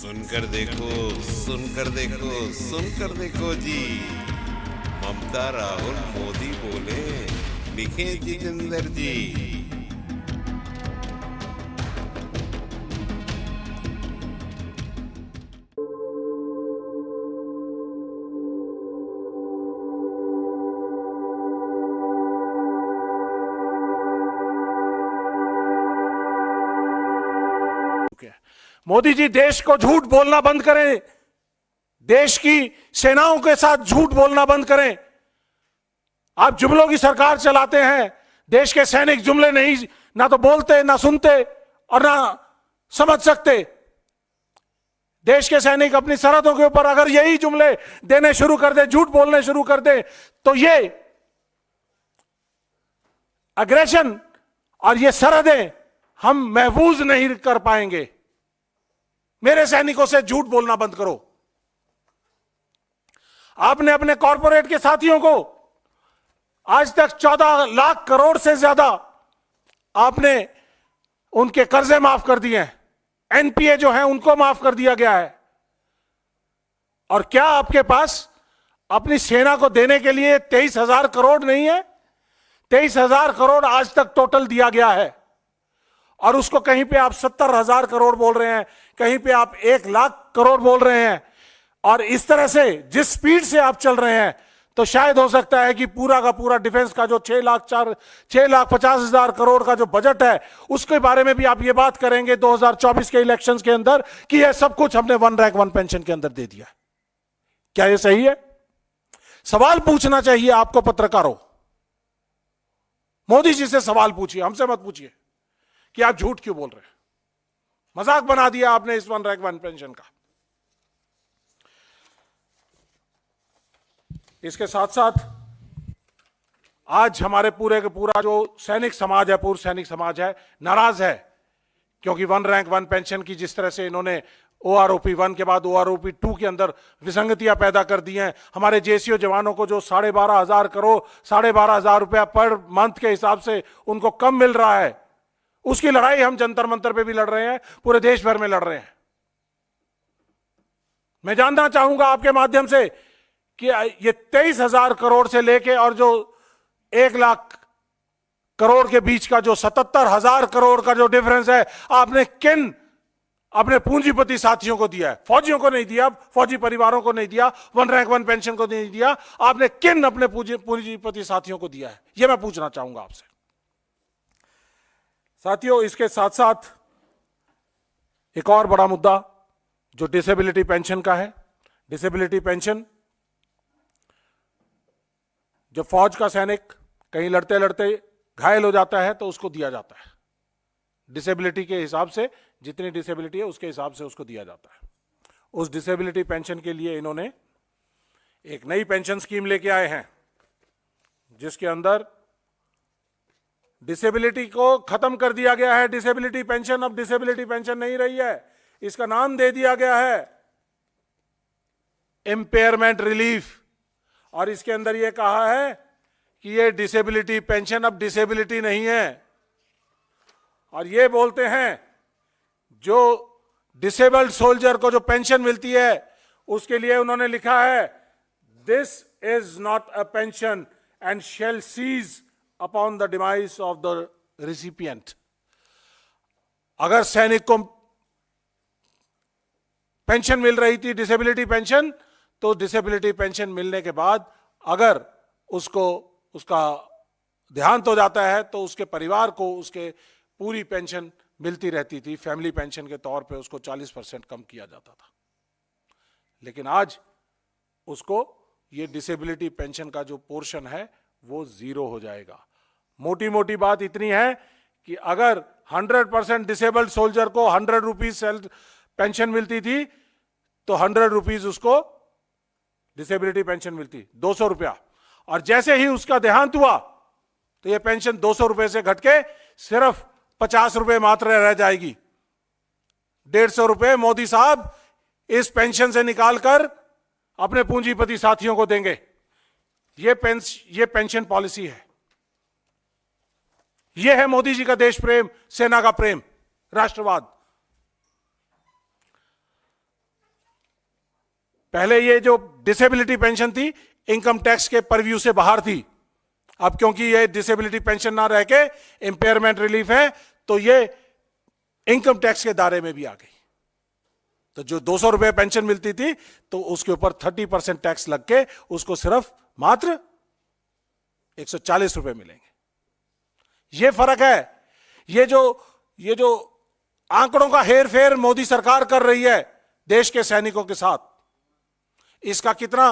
सुनकर देखो, सुनकर देखो, सुनकर देखो जी। ममता, राहुल, मोदी बोले, लिखे जितेंद्र जी। मोदी जी देश को झूठ बोलना बंद करें, देश की सेनाओं के साथ झूठ बोलना बंद करें। आप जुमलों की सरकार चलाते हैं। देश के सैनिक जुमले नहीं, ना तो बोलते, ना सुनते और ना समझ सकते। देश के सैनिक अपनी सरहदों के ऊपर अगर यही जुमले देने शुरू कर दे, झूठ बोलने शुरू कर दे, तो ये अग्रेशन और ये सरहदें हम महफूज नहीं कर पाएंगे। मेरे सैनिकों से झूठ बोलना बंद करो। आपने अपने कॉरपोरेट के साथियों को आज तक 14 लाख करोड़ से ज्यादा आपने उनके कर्जे माफ कर दिए हैं। एनपीए जो है उनको माफ कर दिया गया है। और क्या आपके पास अपनी सेना को देने के लिए 23,000 करोड़ नहीं है? 23,000 करोड़ आज तक टोटल दिया गया है और उसको कहीं पे आप 70,000 करोड़ बोल रहे हैं, कहीं पे आप 1 लाख करोड़ बोल रहे हैं। और इस तरह से जिस स्पीड से आप चल रहे हैं तो शायद हो सकता है कि पूरा का पूरा डिफेंस का जो 6,50,000 करोड़ का जो बजट है उसके बारे में भी आप ये बात करेंगे 2024 के इलेक्शंस के अंदर कि यह सब कुछ हमने वन रैंक वन पेंशन के अंदर दे दिया है। क्या यह सही है? सवाल पूछना चाहिए आपको पत्रकारों। मोदी जी से सवाल पूछिए, हमसे मत पूछिए कि आप झूठ क्यों बोल रहे हैं। मजाक बना दिया आपने इस वन रैंक वन पेंशन का। इसके साथ साथ आज हमारे पूरे का पूरा जो सैनिक समाज है, पूर्व सैनिक समाज है, नाराज है क्योंकि वन रैंक वन पेंशन की जिस तरह से इन्होंने ओआरओपी 1 के बाद ओआरओपी 2 के अंदर विसंगतियां पैदा कर दी हैं। हमारे जेसीओ जवानों को जो 12,500 करोड़ 12,500 रुपया पर मंथ के हिसाब से उनको कम मिल रहा है, उसकी लड़ाई हम जंतर मंतर पे भी लड़ रहे हैं, पूरे देश भर में लड़ रहे हैं। मैं जानना चाहूंगा आपके माध्यम से कि ये 23,000 करोड़ से लेके और जो 1 लाख करोड़ के बीच का जो 77,000 करोड़ का जो डिफरेंस है, आपने किन अपने पूंजीपति साथियों को दिया है? फौजियों को नहीं दिया, फौजी परिवारों को नहीं दिया, वन रैंक वन पेंशन को नहीं दिया। आपने किन अपने पूंजीपति साथियों को दिया है? यह मैं पूछना चाहूंगा आपसे। साथियों, इसके साथ साथ एक और बड़ा मुद्दा जो डिसेबिलिटी पेंशन का है। डिसेबिलिटी पेंशन, जब फौज का सैनिक कहीं लड़ते लड़ते घायल हो जाता है तो उसको दिया जाता है। डिसेबिलिटी के हिसाब से, जितनी डिसेबिलिटी है उसके हिसाब से उसको दिया जाता है। उस डिसेबिलिटी पेंशन के लिए इन्होंने एक नई पेंशन स्कीम लेके आए हैं जिसके अंदर डिसेबिलिटी को खत्म कर दिया गया है। डिसेबिलिटी पेंशन अब डिसेबिलिटी पेंशन नहीं रही है, इसका नाम दे दिया गया है इंपेयरमेंट रिलीफ। और इसके अंदर यह कहा है कि यह डिसेबिलिटी पेंशन अब डिसेबिलिटी नहीं है। और यह बोलते हैं जो डिसेबल्ड सोल्जर को जो पेंशन मिलती है उसके लिए उन्होंने लिखा है, this is not a pension and shall cease upon the demise of the recipient. अगर सैनिक को पेंशन मिल रही थी, डिसेबिलिटी पेंशन, तो डिसेबिलिटी पेंशन मिलने के बाद अगर उसको उसका देहांत हो जाता है तो उसके परिवार को उसके पूरी पेंशन मिलती रहती थी। फैमिली पेंशन के तौर पे उसको 40% कम किया जाता था। लेकिन आज उसको ये डिसेबिलिटी पेंशन का जो पोर्शन है वो 0 हो जाएगा। मोटी मोटी बात इतनी है कि अगर 100% डिसेबल्ड सोल्जर को 100 रुपीज पेंशन मिलती थी तो 100 रुपीज उसको डिसेबिलिटी पेंशन मिलती, 200 रुपया। और जैसे ही उसका देहांत हुआ तो यह पेंशन 200 रुपए से घट के सिर्फ 50 रुपए मात्र रह जाएगी। 150 रुपए मोदी साहब इस पेंशन से निकालकर अपने पूंजीपति साथियों को देंगे। ये पेंशन पॉलिसी है। यह है मोदी जी का देश प्रेम, सेना का प्रेम, राष्ट्रवाद। पहले ये जो डिसेबिलिटी पेंशन थी इनकम टैक्स के परव्यू से बाहर थी। अब क्योंकि ये डिसेबिलिटी पेंशन ना रह के इंपेयरमेंट रिलीफ है, तो ये इनकम टैक्स के दायरे में भी आ गई। तो जो 200 रुपए पेंशन मिलती थी तो उसके ऊपर 30% टैक्स लग के उसको सिर्फ मात्र 140 रुपए मिलेंगे। ये फर्क है। ये जो आंकड़ों का हेर फेर मोदी सरकार कर रही है देश के सैनिकों के साथ, इसका कितना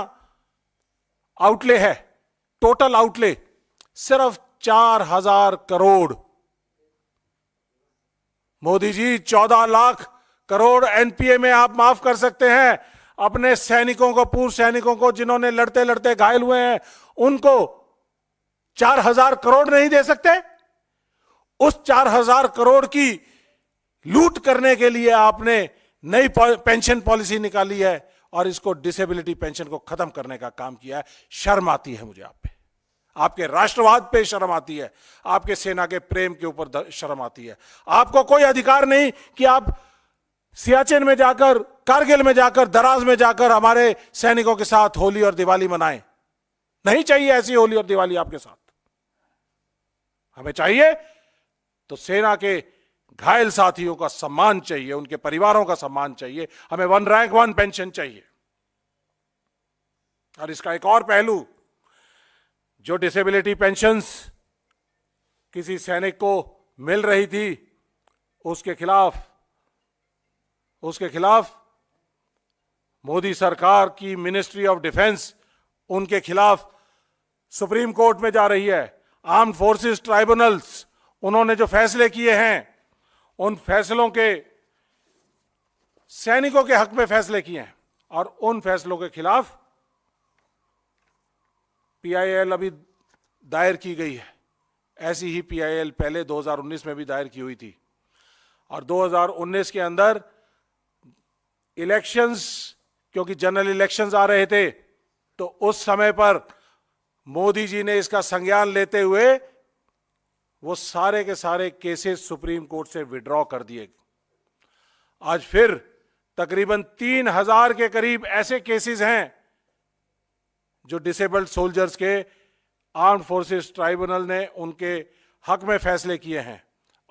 आउटले है? टोटल आउटले सिर्फ 4,000 करोड़। मोदी जी 14 लाख करोड़ एनपीए में आप माफ कर सकते हैं अपने सैनिकों को, पूर्व सैनिकों को जिन्होंने लड़ते लड़ते घायल हुए हैं, उनको 4,000 करोड़ नहीं दे सकते? उस 4,000 करोड़ की लूट करने के लिए आपने नई पेंशन पॉलिसी निकाली है और इसको डिसेबिलिटी पेंशन को खत्म करने का काम किया है। शर्म आती है मुझे आप पे, आपके राष्ट्रवाद पे शर्म आती है, आपके सेना के प्रेम के ऊपर शर्म आती है। आपको कोई अधिकार नहीं कि आप सियाचिन में जाकर, कारगिल में जाकर, दराज में जाकर हमारे सैनिकों के साथ होली और दिवाली मनाएं। नहीं चाहिए ऐसी होली और दिवाली आपके साथ। हमें चाहिए तो सेना के घायल साथियों का सम्मान चाहिए, उनके परिवारों का सम्मान चाहिए। हमें 1 रैंक 1 पेंशन चाहिए। और इसका एक और पहलू, जो डिसेबिलिटी पेंशन्स किसी सैनिक को मिल रही थी उसके खिलाफ मोदी सरकार की मिनिस्ट्री ऑफ डिफेंस उनके खिलाफ सुप्रीम कोर्ट में जा रही है। आर्म्ड फोर्सेस ट्राइब्यूनल्स, उन्होंने जो फैसले किए हैं उन फैसलों के, सैनिकों के हक में फैसले किए हैं और उन फैसलों के खिलाफ पीआईएल अभी दायर की गई है। ऐसी ही पीआईएल पहले 2019 में भी दायर की हुई थी। और 2019 के अंदर इलेक्शंस, क्योंकि जनरल इलेक्शंस आ रहे थे, तो उस समय पर मोदी जी ने इसका संज्ञान लेते हुए वो सारे के सारे केसेस सुप्रीम कोर्ट से विड्रॉ कर दिए। आज फिर तकरीबन 3,000 के करीब ऐसे केसेस हैं जो डिसेबल्ड सोल्जर्स के आर्म्ड फोर्सेस ट्राइब्यूनल ने उनके हक में फैसले किए हैं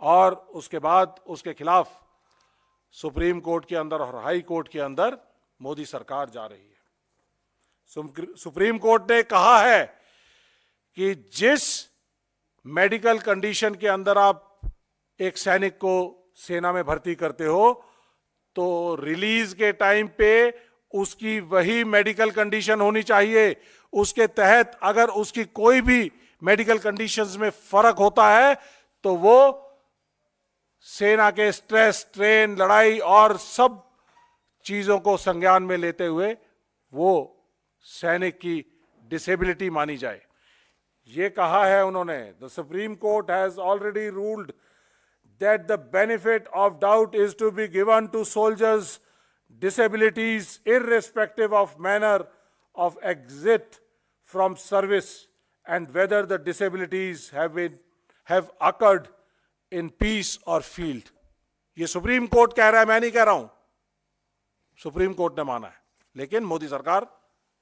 और उसके बाद उसके खिलाफ सुप्रीम कोर्ट के अंदर और हाई कोर्ट के अंदर मोदी सरकार जा रही है। सुप्रीम कोर्ट ने कहा है कि जिस मेडिकल कंडीशन के अंदर आप एक सैनिक को सेना में भर्ती करते हो, तो रिलीज के टाइम पे उसकी वही मेडिकल कंडीशन होनी चाहिए। उसके तहत अगर उसकी कोई भी मेडिकल कंडीशंस में फर्क होता है तो वो सेना के स्ट्रेस, ट्रेन, लड़ाई और सब चीजों को संज्ञान में लेते हुए वो सैनिक की डिसेबिलिटी मानी जाए। ये कहा है उन्होंने, the Supreme Court has already ruled that the benefit of doubt is to be given to soldiers disabilities irrespective of manner of exit from service and whether the disabilities have occurred in peace or field। ये supreme court कह रहा है, मैं नहीं कह रहा हूं, supreme court ने माना है। लेकिन मोदी सरकार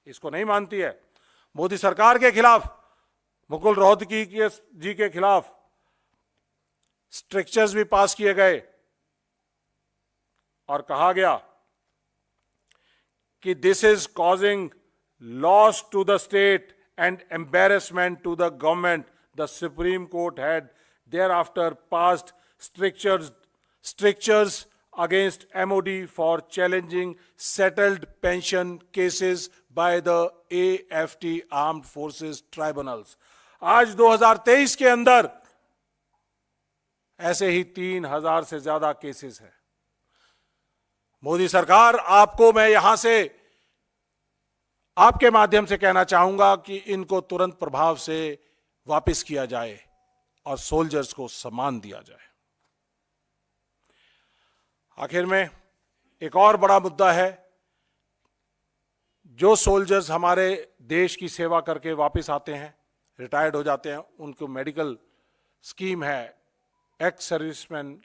इसको नहीं मानती है। मोदी सरकार के खिलाफ, मुकुल रोहतगी जी के खिलाफ स्ट्रिक्चर्स भी पास किए गए और कहा गया कि this is causing loss to the state and embarrassment to the government. The Supreme Court had thereafter passed strictures against MOD for challenging settled pension cases by the AFT Armed Forces Tribunals। आज 2023 के अंदर ऐसे ही 3,000 से ज्यादा cases हैं। मोदी सरकार, आपको मैं यहां से आपके माध्यम से कहना चाहूंगा कि इनको तुरंत प्रभाव से वापस किया जाए और सोल्जर्स को सम्मान दिया जाए। आखिर में एक और बड़ा मुद्दा है, जो सोल्जर्स हमारे देश की सेवा करके वापस आते हैं, रिटायर्ड हो जाते हैं, उनको मेडिकल स्कीम है, एक्स सर्विसमैन